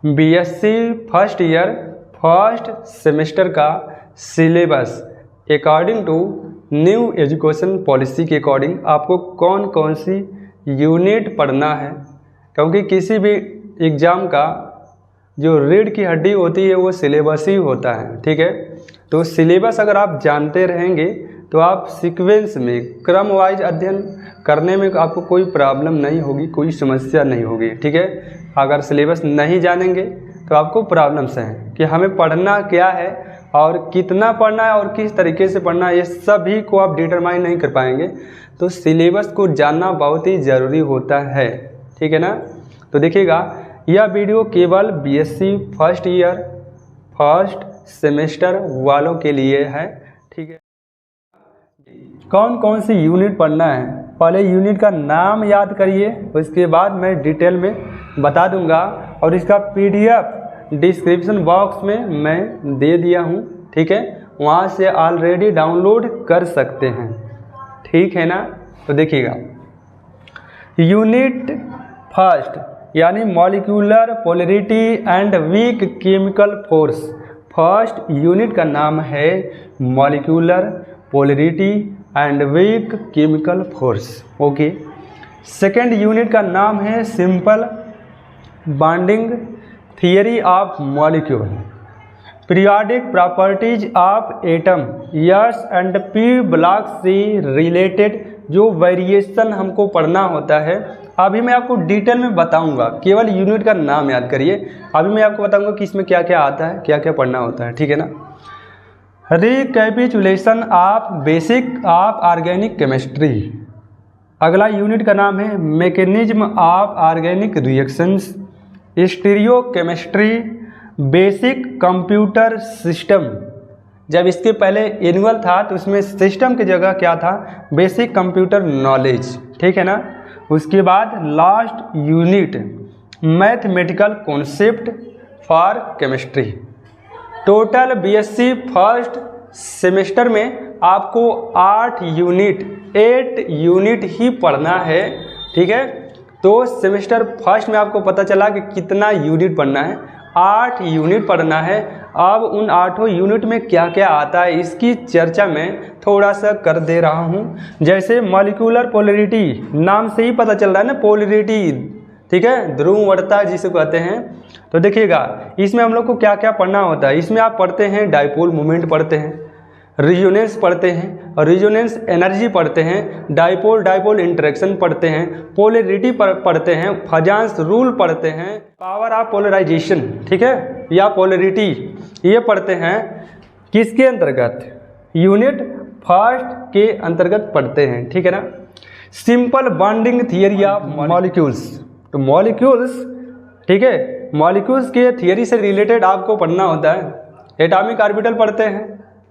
BSc first year first semester का syllabus according to new education policy के according आपको कौन कौन सी यूनिट पढ़ना है, क्योंकि किसी भी एग्ज़ाम का जो रीढ़ की हड्डी होती है वो सिलेबस ही होता है। ठीक है, तो सिलेबस अगर आप जानते रहेंगे तो आप सीक्वेंस में क्रम वाइज अध्ययन करने में आपको कोई प्रॉब्लम नहीं होगी, कोई समस्या नहीं होगी। ठीक है, अगर सिलेबस नहीं जानेंगे तो आपको प्रॉब्लम्स हैं कि हमें पढ़ना क्या है और कितना पढ़ना है और किस तरीके से पढ़ना है, ये सभी को आप डिटरमाइन नहीं कर पाएंगे। तो सिलेबस को जानना बहुत ही ज़रूरी होता है। ठीक है ना, तो देखिएगा यह वीडियो केवल BSc first year first semester वालों के लिए है। ठीक है, कौन कौन सी यूनिट पढ़ना है, पहले यूनिट का नाम याद करिए, उसके बाद मैं डिटेल में बता दूंगा और इसका पीडीएफ डिस्क्रिप्शन बॉक्स में मैं दे दिया हूं। ठीक है, वहां से ऑलरेडी डाउनलोड कर सकते हैं। ठीक है ना, तो देखिएगा यूनिट फर्स्ट यानी molecular polarity and weak chemical force. First unit का नाम है molecular polarity and weak chemical force. Okay, second unit का नाम है simple bonding theory of molecule, periodic properties of atom, S and P block से related जो variation हमको पढ़ना होता है। अभी मैं आपको डिटेल में बताऊंगा, केवल यूनिट का नाम याद करिए। अभी मैं आपको बताऊंगा कि इसमें क्या क्या आता है, क्या क्या पढ़ना होता है। ठीक है ना, recapitulation of basic of organic chemistry. अगला यूनिट का नाम है mechanism of organic reactions, stereo chemistry, basic computer system. जब इसके पहले एनुअल था तो उसमें सिस्टम की जगह क्या था, बेसिक कंप्यूटर नॉलेज। ठीक है ना, उसके बाद last unit mathematical concept for chemistry. Total BSc first semester में आपको 8 यूनिट ही पढ़ना है। ठीक है, तो सेमेस्टर फर्स्ट में आपको पता चला कि कितना यूनिट पढ़ना है, 8 यूनिट पढ़ना है। अब उन 8 यूनिट में क्या क्या आता है इसकी चर्चा मैं थोड़ा सा कर दे रहा हूँ। जैसे मॉलिक्यूलर पोलैरिटी, नाम से ही पता चल रहा है ना, पोलैरिटी। ठीक है, ध्रुवणता जिसे कहते हैं। तो देखिएगा इसमें हम लोग को क्या क्या पढ़ना होता है। इसमें आप पढ़ते हैं डाइपोल मोमेंट पढ़ते हैं, रिजोनेंस पढ़ते हैं और रिजोनेंस एनर्जी पढ़ते हैं, डाइपोल इंटरेक्शन पढ़ते हैं, पोलैरिटी पढ़ते हैं, फजांस रूल पढ़ते हैं, पावर ऑफ पोलराइजेशन। ठीक है, या पोलैरिटी ये पढ़ते हैं। किसके अंतर्गत, यूनिट फर्स्ट के अंतर्गत पढ़ते हैं। ठीक है ना, simple bonding theory of molecules. तो मॉलिक्यूल्स, ठीक है, मॉलिक्यूल्स के थियरी से रिलेटेड आपको पढ़ना होता है। एटॉमिक ऑर्बिटल पढ़ते हैं,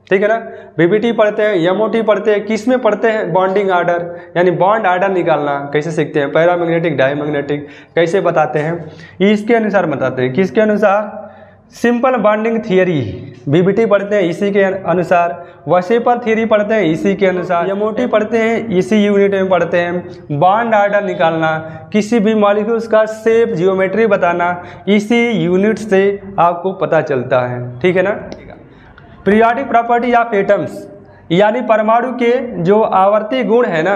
ठीक है ना, बीबीटी पढ़ते हैं, एमओटी पढ़ते हैं। किस में पढ़ते हैं, बॉन्डिंग आर्डर, यानी बॉन्ड आर्डर निकालना कैसे सीखते हैं, पैरामैग्नेटिक डायमैग्नेटिक कैसे बताते हैं, इसके अनुसार बताते हैं। किसके अनुसार, सिंपल बॉन्डिंग थियरी बीबीटी पढ़ते हैं इसी के अनुसार, वसेपर थियरी पढ़ते हैं इसी के अनुसार, एमओटी पढ़ते हैं इसी यूनिट में पढ़ते हैं। बॉन्ड आर्डर निकालना, किसी भी मॉलिक्यूल्स का शेप जियोमेट्री बताना, इसी यूनिट से आपको पता चलता है। ठीक है ना, पीरियोडिक प्रॉपर्टी ऑफ एटम्स यानी परमाणु के जो आवर्ती गुण है ना,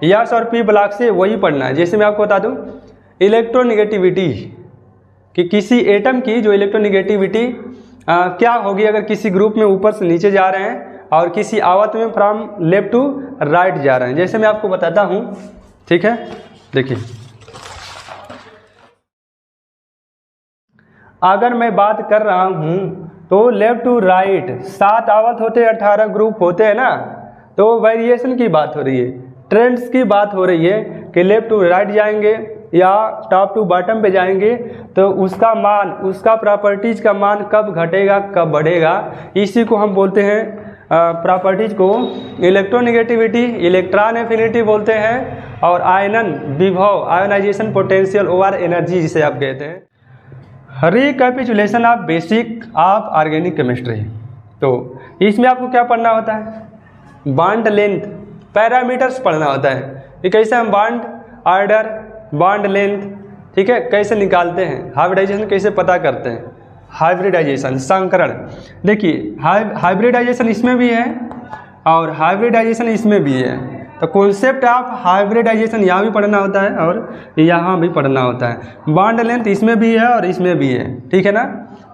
एस और पी ब्लॉक से वही पढ़ना है। जैसे मैं आपको बता दूं इलेक्ट्रोनिगेटिविटी, कि किसी एटम की जो इलेक्ट्रोनिगेटिविटी क्या होगी अगर किसी ग्रुप में ऊपर से नीचे जा रहे हैं और किसी आवर्त में फ्रॉम लेफ्ट टू राइट जा रहे हैं। जैसे मैं आपको बताता हूं, ठीक है, देखिए अगर मैं बात कर रहा हूं तो लेफ्ट टू राइट 7 आवर्त होते हैं, 18 ग्रुप होते हैं ना, तो वेरिएशन की बात हो रही है, ट्रेंड्स की बात हो रही है कि लेफ्ट टू राइट जाएंगे या टॉप टू बॉटम पे जाएंगे तो उसका मान, उसका प्रॉपर्टीज का मान कब घटेगा कब बढ़ेगा, इसी को हम बोलते हैं प्रॉपर्टीज को इलेक्ट्रोनिगेटिविटी, इलेक्ट्रॉन एफिनिटी बोलते हैं, और आयनन विभव, आयोनाइजेशन पोटेंशियल ओवर एनर्जी जिसे आप कहते हैं। Recapitulation of basic of organic chemistry. तो इसमें आपको क्या पढ़ना होता है, बॉन्ड लेंथ, पैरामीटर्स पढ़ना होता है कि कैसे हम बॉन्ड आर्डर, बॉन्ड लेंथ, ठीक है। कैसे निकालते हैं, हाइब्रिडाइजेशन कैसे पता करते हैं, हाइब्रिडाइजेशन संकरण। देखिए हाइब्रिडाइजेशन इसमें भी है और हाइब्रिडाइजेशन इसमें भी है। तो कॉन्सेप्ट आप हाइब्रिडाइजेशन यहाँ भी पढ़ना होता है और यहाँ भी पढ़ना होता है। बॉन्ड लेंथ इसमें भी है और इसमें भी है, ठीक है ना।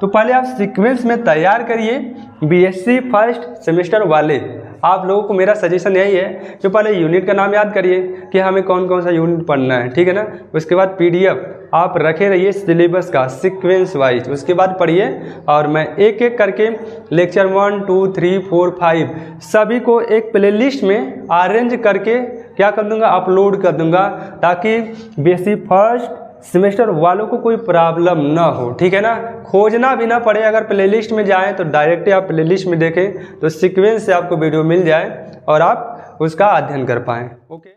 तो पहले आप सीक्वेंस में तैयार करिए। बीएससी फर्स्ट सेमेस्टर वाले आप लोगों को मेरा सजेशन यही है कि पहले यूनिट का नाम याद करिए कि हमें कौन कौन सा यूनिट पढ़ना है, ठीक है ना। उसके बाद पीडीएफ आप रखे रहिए सिलेबस का सीक्वेंस वाइज, उसके बाद पढ़िए और मैं एक एक करके लेक्चर 1, 2, 3, 4, 5 सभी को एक प्लेलिस्ट में अरेंज करके क्या कर दूंगा, अपलोड कर दूंगा, ताकि बीएससी फर्स्ट सेमेस्टर वालों को कोई प्रॉब्लम ना हो, ठीक है ना। खोजना भी ना पड़े, अगर प्लेलिस्ट में जाएं तो डायरेक्ट आप प्लेलिस्ट में देखें तो सीक्वेंस से आपको वीडियो मिल जाए और आप उसका अध्ययन कर पाएँ। ओके।